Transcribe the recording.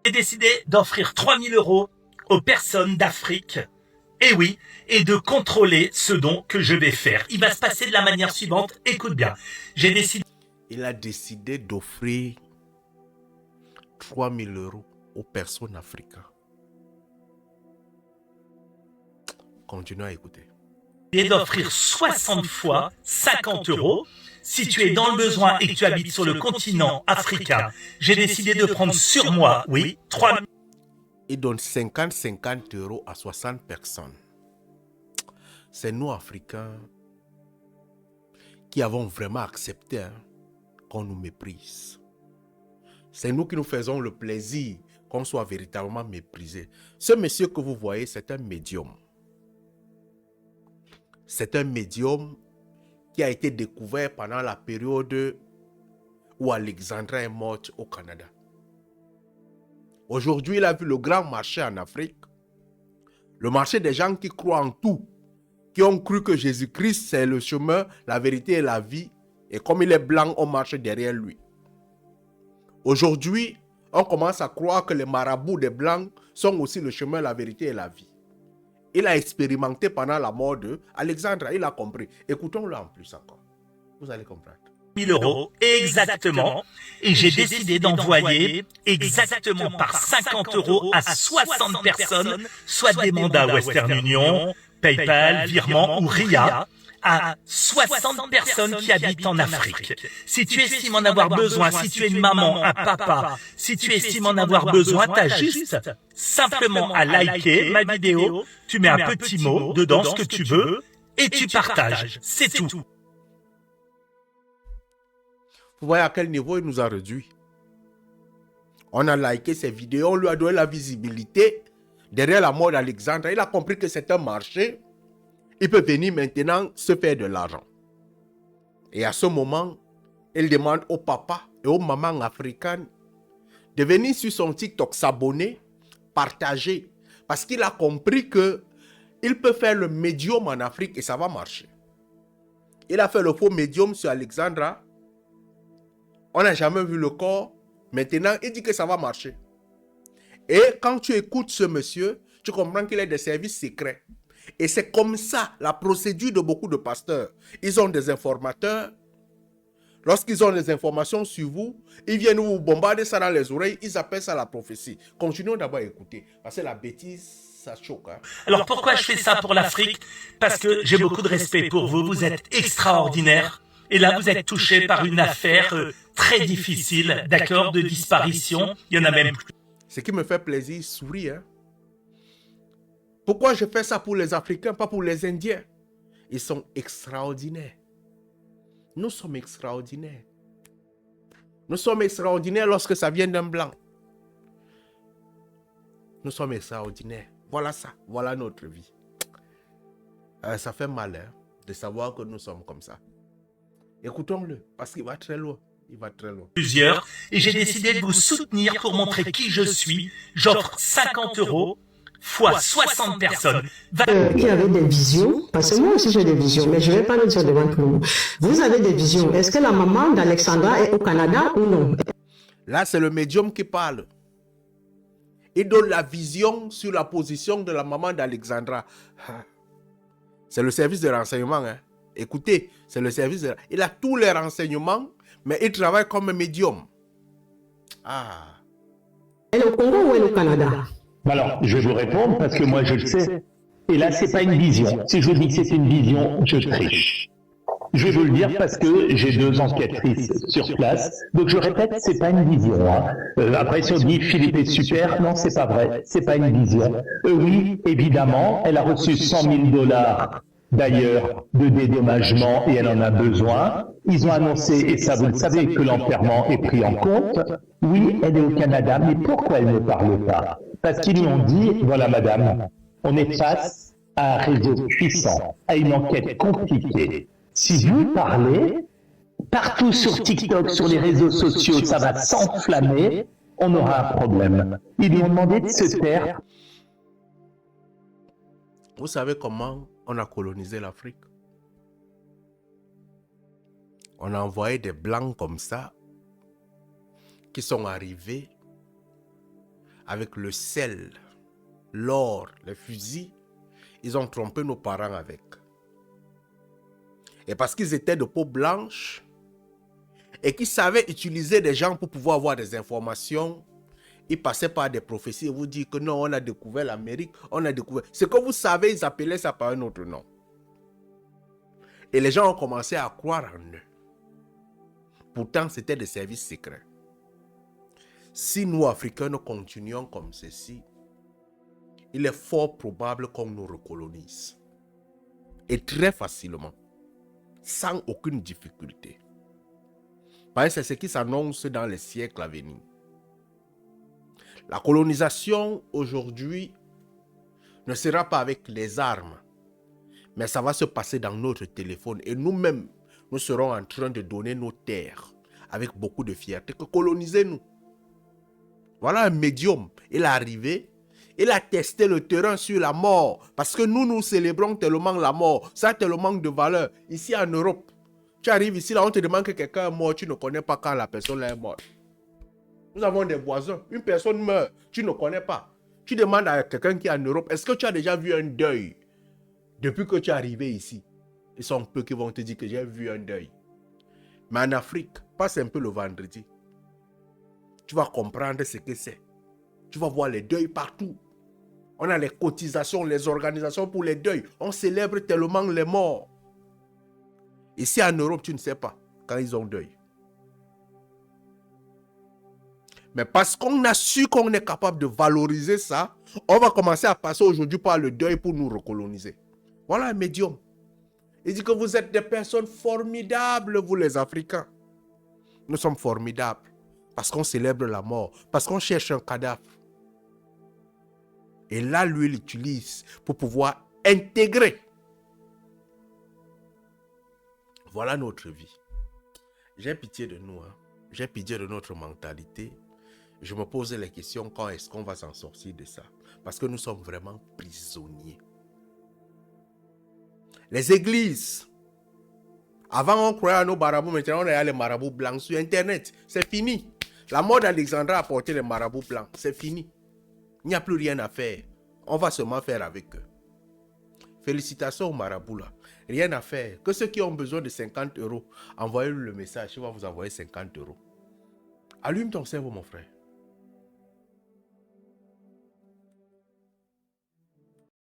J'ai décidé d'offrir 3000 € aux personnes d'Afrique. Et oui, et de contrôler ce don que je vais faire. Il va se passer de la manière suivante. Écoute bien. Il a décidé d'offrir 3000 € aux personnes africaines. Continuez à écouter. D'offrir 60 fois 50 € si tu es dans le besoin et que tu habites sur le continent africain. J'ai décidé de prendre sur moi, oui, 3000. Il donne 50 € à 60 personnes. C'est nous, Africains, qui avons vraiment accepté qu'on nous méprise. C'est nous qui nous faisons le plaisir qu'on soit véritablement méprisé. Ce monsieur que vous voyez, c'est un médium. C'est un médium qui a été découvert pendant la période où Alexandra est morte au Canada. Aujourd'hui, il a vu le grand marché en Afrique. Le marché des gens qui croient en tout, qui ont cru que Jésus-Christ, c'est le chemin, la vérité et la vie. Et comme il est blanc, on marche derrière lui. Aujourd'hui, on commence à croire que les marabouts des blancs sont aussi le chemin, la vérité et la vie. Il a expérimenté pendant la mort de Alexandra, il a compris. Écoutons-le en plus encore. Vous allez comprendre. 1000 € exactement, et j'ai décidé d'envoyer exactement par 50 € à 60 personnes, soit des mandats Western Union, PayPal, Virement ou RIA, à 60 personnes qui habitent en Afrique. Si tu estimes en avoir besoin, si tu es une maman, un papa, si tu estimes en avoir besoin, t'as juste simplement à liker ma vidéo, tu mets un petit mot dedans, ce que tu veux, et tu partages. C'est tout. Vous voyez à quel niveau il nous a réduit. On a liké ses vidéos, on lui a donné la visibilité. Derrière la mort d'Alexandre, il a compris que c'est un marché. Il peut venir maintenant se faire de l'argent. Et à ce moment, il demande aux papas et aux mamans africaines de venir sur son TikTok, s'abonner, partager. Parce qu'il a compris qu'il peut faire le médium en Afrique et ça va marcher. Il a fait le faux médium sur Alexandra. On n'a jamais vu le corps. Maintenant, il dit que ça va marcher. Et quand tu écoutes ce monsieur, tu comprends qu'il a des services secrets. Et c'est comme ça la procédure de beaucoup de pasteurs. Ils ont des informateurs. Lorsqu'ils ont des informations sur vous, ils viennent vous bombarder ça dans les oreilles. Ils appellent ça la prophétie. Continuons d'abord à écouter. Parce que la bêtise, ça choque. Alors pourquoi je fais ça pour l'Afrique? Parce que j'ai beaucoup de respect pour vous. Vous êtes extraordinaires. Et là, vous êtes touché par une affaire très difficile, d'accord, de disparition. Il y en a même plus. Ce qui me fait plaisir, souris. Pourquoi je fais ça pour les Africains, pas pour les Indiens? Ils sont extraordinaires. Nous sommes extraordinaires. Nous sommes extraordinaires lorsque ça vient d'un blanc. Nous sommes extraordinaires. Voilà ça. Voilà notre vie. Ça fait mal de savoir que nous sommes comme ça. Écoutons-le, parce qu'il va très loin. Il va très loin. Plusieurs. Et j'ai décidé de vous soutenir pour montrer qui je suis. J'offre 50 € fois 60 personnes. Qui avait des visions, parce que moi aussi j'ai des visions, mais je ne vais pas le dire devant tout le monde. Vous avez des visions. Est-ce que la maman d'Alexandra est au Canada ou non? Là, c'est le médium qui parle. Il donne la vision sur la position de la maman d'Alexandra. C'est le service de renseignement. Écoutez, c'est le service de... Il a tous les renseignements, mais il travaille comme un médium. Elle est au Congo ou elle est au Canada? Alors, je vais vous répondre parce que moi je le sais. Et là, c'est pas une vision. Si je vous dis que c'est une vision, je triche. Je vais vous le dire parce que j'ai 2 enquêtrices sur place. Donc je répète, c'est pas une vision. Après, si on dit Philippe est super, non, c'est pas vrai. C'est pas une vision. Oui, évidemment, elle a reçu 100 000 $ d'ailleurs de dédommagement et elle en a besoin. Ils ont annoncé, et ça vous le savez, que l'enterrement est pris en compte. Oui, elle est au Canada, mais pourquoi elle ne parle pas? Parce qu'ils lui ont dit, voilà madame, on est face à un réseau puissant, à une enquête compliquée. Si vous parlez, partout sur TikTok, sur les réseaux sociaux, ça va s'enflammer, on aura un problème. Ils lui ont demandé de se taire. Vous savez comment on a colonisé l'Afrique? On a envoyé des blancs comme ça, qui sont arrivés avec le sel, l'or, les fusils, ils ont trompé nos parents avec. Et parce qu'ils étaient de peau blanche et qu'ils savaient utiliser des gens pour pouvoir avoir des informations, ils passaient par des prophéties et vous disent que non, on a découvert l'Amérique, on a découvert... Ce que vous savez, ils appelaient ça par un autre nom. Et les gens ont commencé à croire en eux. Pourtant, c'était des services secrets. Si nous, Africains, nous continuons comme ceci, il est fort probable qu'on nous recolonise. Et très facilement. Sans aucune difficulté. Parce que c'est ce qui s'annonce dans les siècles à venir. La colonisation, aujourd'hui, ne sera pas avec les armes, mais ça va se passer dans notre téléphone. Et nous-mêmes, nous serons en train de donner nos terres avec beaucoup de fierté. Que colonisez-nous. Voilà un médium. Il est arrivé, il a testé le terrain sur la mort. Parce que nous célébrons tellement la mort. Ça a tellement de valeur. Ici en Europe, tu arrives ici, là, on te demande que quelqu'un est mort. Tu ne connais pas quand la personne est morte. Nous avons des voisins. Une personne meurt, tu ne connais pas. Tu demandes à quelqu'un qui est en Europe, est-ce que tu as déjà vu un deuil depuis que tu es arrivé ici? Ils sont peu qui vont te dire que j'ai vu un deuil. Mais en Afrique, passe un peu le vendredi. Tu vas comprendre ce que c'est. Tu vas voir les deuils partout. On a les cotisations, les organisations pour les deuils. On célèbre tellement les morts. Ici en Europe, tu ne sais pas quand ils ont deuil. Mais parce qu'on a su qu'on est capable de valoriser ça, on va commencer à passer aujourd'hui par le deuil pour nous recoloniser. Voilà un médium. Il dit que vous êtes des personnes formidables, vous les Africains. Nous sommes formidables parce qu'on célèbre la mort, parce qu'on cherche un cadavre. Et là, lui, il l'utilise pour pouvoir intégrer. Voilà notre vie. J'ai pitié de nous, hein. J'ai pitié de notre mentalité. Je me pose la question, quand est-ce qu'on va s'en sortir de ça? Parce que nous sommes vraiment prisonniers. Les églises. Avant, on croyait à nos marabouts, maintenant on a les marabouts blancs sur Internet. C'est fini. La mort d'Alexandra a apporté les marabouts blancs. C'est fini. Il n'y a plus rien à faire. On va seulement faire avec eux. Félicitations aux marabouts là. Rien à faire. Que ceux qui ont besoin de 50 €, envoyez-lui le message. Il va vous envoyer 50 €. Allume ton cerveau, mon frère.